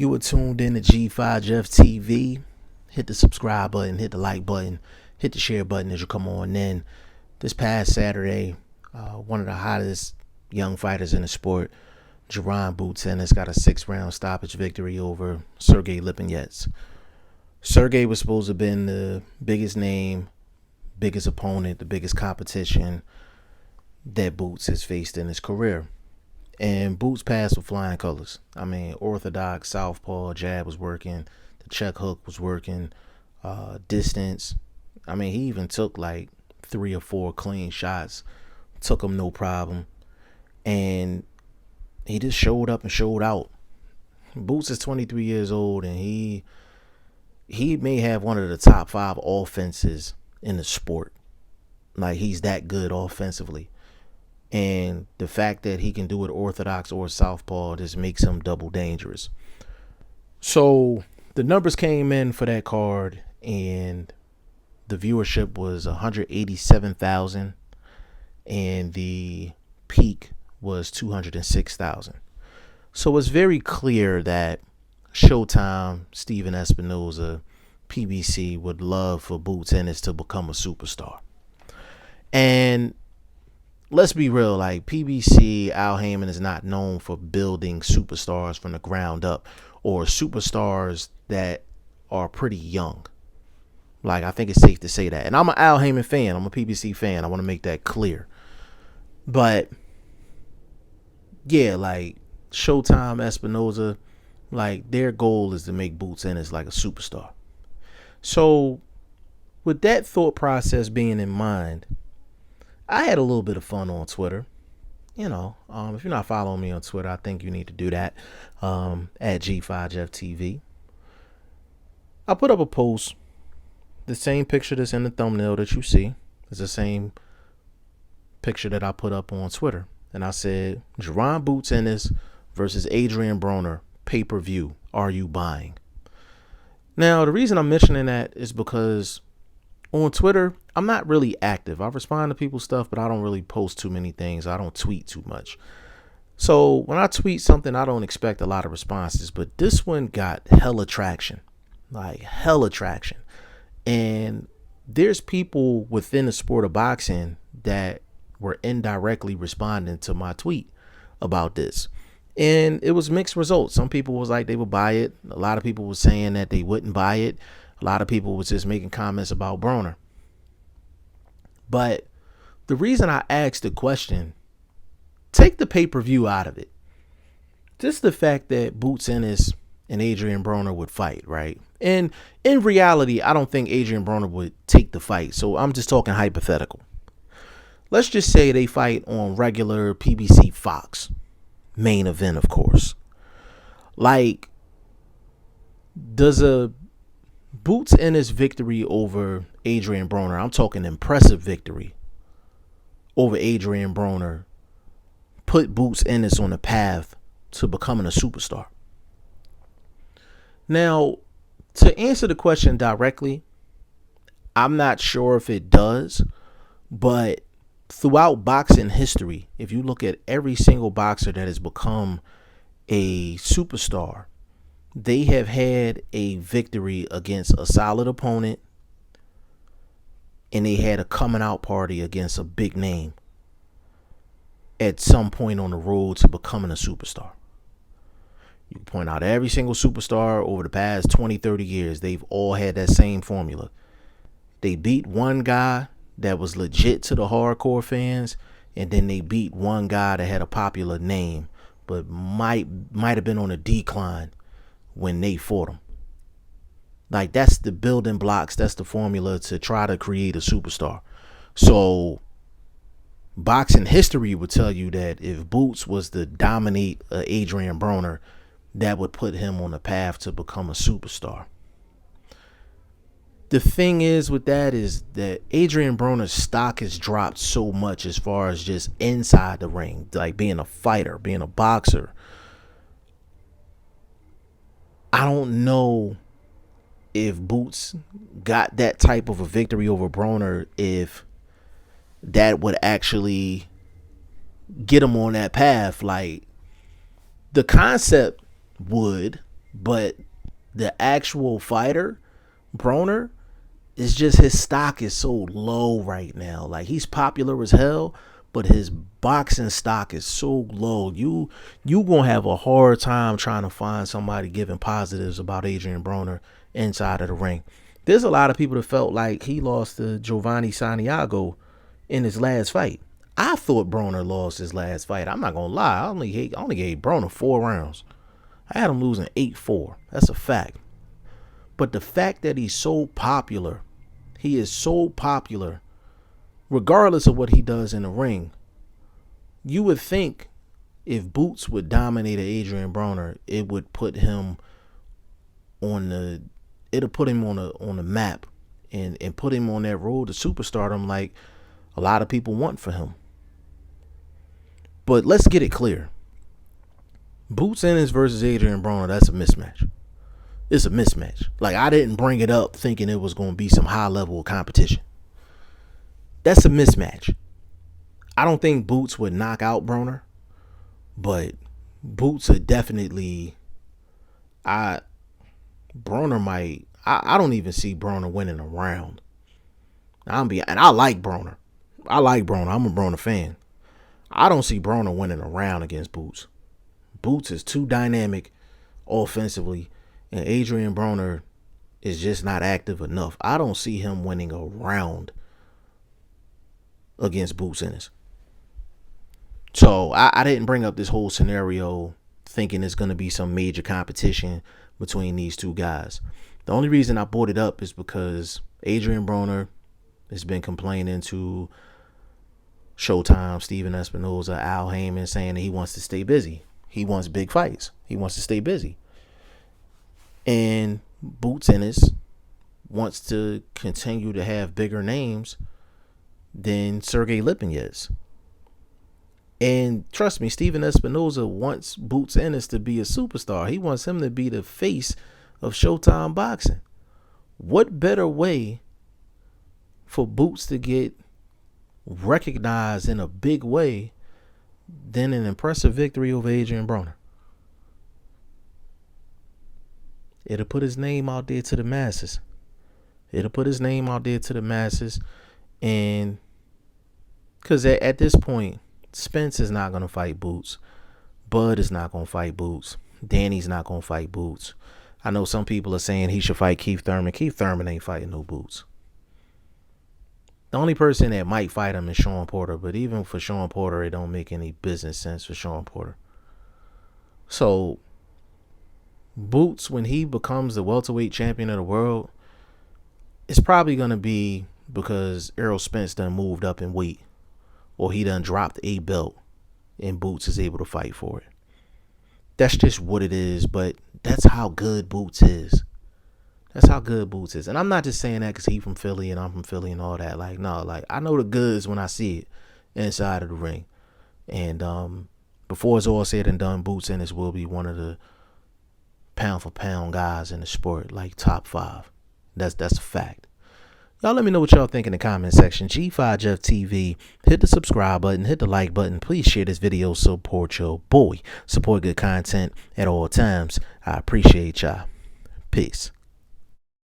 You were tuned in to G5 Jeff TV. Hit the subscribe button, hit the like button, hit the share button as you come on in. This past Saturday, one of the hottest young fighters in the sport, Jaron Ennis, got a 6-round stoppage victory over Sergey Lipinets. Sergey was supposed to have been the biggest name, biggest opponent, the biggest competition that Boots has faced in his career. And Boots passed with flying colors. I mean, orthodox, southpaw, jab was working. The check hook was working. Distance. I mean, he even took like 3 or 4 clean shots. Took him no problem. And he just showed up and showed out. Boots is 23 years old, and he may have one of the top 5 offenses in the sport. Like, he's that good offensively. And the fact that he can do it orthodox or southpaw just makes him double dangerous. So the numbers came in for that card, and the viewership was 187,000, and the peak was 206,000. So it's very clear that Showtime, Steven Espinoza, PBC would love for Boots Ennis to become a superstar. And let's be real, like, PBC, Al Heyman is not known for building superstars from the ground up, or superstars that are pretty young. Like, I think it's safe to say that. And I'm an Al Heyman fan. I'm a PBC fan. I want to make that clear. But yeah, like, Showtime, Espinoza, like, their goal is to make Boots Ennis like a superstar. So with that thought process being in mind, I had a little bit of fun on Twitter. You know, if you're not following me on Twitter, I think you need to do that, at G5JeffTV. I put up a post. The same picture that's in the thumbnail that you see is the same picture that I put up on Twitter. And I said, Jaron Boots Ennis versus Adrien Broner, pay-per-view. Are you buying? Now, the reason I'm mentioning that is because on Twitter, I'm not really active. I respond to people's stuff, but I don't really post too many things. I don't tweet too much. So when I tweet something, I don't expect a lot of responses. But this one got hella traction. Like, hella traction. And there's people within the sport of boxing that were indirectly responding to my tweet about this. And it was mixed results. Some people was like they would buy it. A lot of people were saying that they wouldn't buy it. A lot of people was just making comments about Broner. But the reason I asked the question, take the pay-per-view out of it. Just the fact that Boots Ennis and Adrien Broner would fight, right? And in reality, I don't think Adrien Broner would take the fight. So I'm just talking hypothetical. Let's just say they fight on regular PBC Fox. Main event, of course. Like, does a Boots Ennis victory over Adrien Broner, I'm talking impressive victory over Adrien Broner, put Boots Ennis on the path to becoming a superstar? Now, to answer the question directly, I'm not sure if it does, but throughout boxing history, if you look at every single boxer that has become a superstar, they have had a victory against a solid opponent, and they had a coming out party against a big name at some point on the road to becoming a superstar. You can point out every single superstar over the past 20, 30 years. They've all had that same formula. They beat one guy that was legit to the hardcore fans, and then they beat one guy that had a popular name but might have been on a decline when they fought him. Like, that's the building blocks. That's the formula to try to create a superstar. So boxing history would tell you that if Boots was to dominate Adrien Broner, that would put him on the path to become a superstar. The thing is with that is that Adrien Broner's stock has dropped so much as far as just inside the ring, like being a fighter, being a boxer. I don't know if Boots got that type of a victory over Broner, if that would actually get him on that path. Like, the concept would, But the actual fighter, Broner, it's just his stock is so low right now. Like, he's popular as hell, but his boxing stock is so low. You gonna have a hard time trying to find somebody giving positives about Adrien Broner inside of the ring. There's a lot of people that felt like he lost to Giovanni Santiago in his last fight. I thought Broner lost his last fight. I'm not gonna lie. I only gave Broner 4 rounds. I had him losing 8-4. That's a fact. But the fact that he's so popular, he is so popular, regardless of what he does in the ring, you would think if Boots would dominate Adrien Broner, it would put him on the map and put him on that road to superstardom like a lot of people want for him. But let's get it clear. Boots Ennis versus Adrien Broner, that's a mismatch. It's a mismatch. Like, I didn't bring it up thinking it was going to be some high level competition. That's a mismatch. I don't think Boots would knock out Broner, but Boots would definitely. Broner might. I don't even see Broner winning a round. And I like Broner. I'm a Broner fan. I don't see Broner winning a round against Boots. Boots is too dynamic offensively, and Adrien Broner is just not active enough. I don't see him winning a round against Boots Ennis. So I didn't bring up this whole scenario thinking it's going to be some major competition between these two guys. The only reason I brought it up is because Adrien Broner has been complaining to Showtime, Steven Espinoza, Al Heyman, saying that he wants to stay busy. He wants big fights. He wants to stay busy. And Boots Ennis wants to continue to have bigger names than Sergey Lipinets. And trust me, Steven Espinoza wants Boots Ennis to be a superstar. He wants him to be the face of Showtime boxing. What better way for Boots to get recognized in a big way than an impressive victory over Adrien Broner? It'll put his name out there to the masses. And because at this point, Spence is not going to fight Boots. Bud is not going to fight Boots. Danny's not going to fight Boots. I know some people are saying he should fight Keith Thurman. Keith Thurman ain't fighting no Boots. The only person that might fight him is Sean Porter, but even for Sean Porter, it don't make any business sense for Sean Porter. So, Boots, when he becomes the welterweight champion of the world, it's probably going to be because Errol Spence done moved up in weight, or he done dropped a belt, and Boots is able to fight for it. That's just what it is, but that's how good Boots is. And I'm not just saying that because he's from Philly and I'm from Philly and all that. Like, no, like, I know the goods when I see it inside of the ring. And before it's all said and done, Boots Ennis will be one of the pound for pound guys in the sport, like top 5. That's a fact. Y'all let me know what y'all think in the comment section. G5 Jeff TV. Hit the subscribe button. Hit the like button. Please share this video. Support your boy. Support good content at all times. I appreciate y'all. Peace.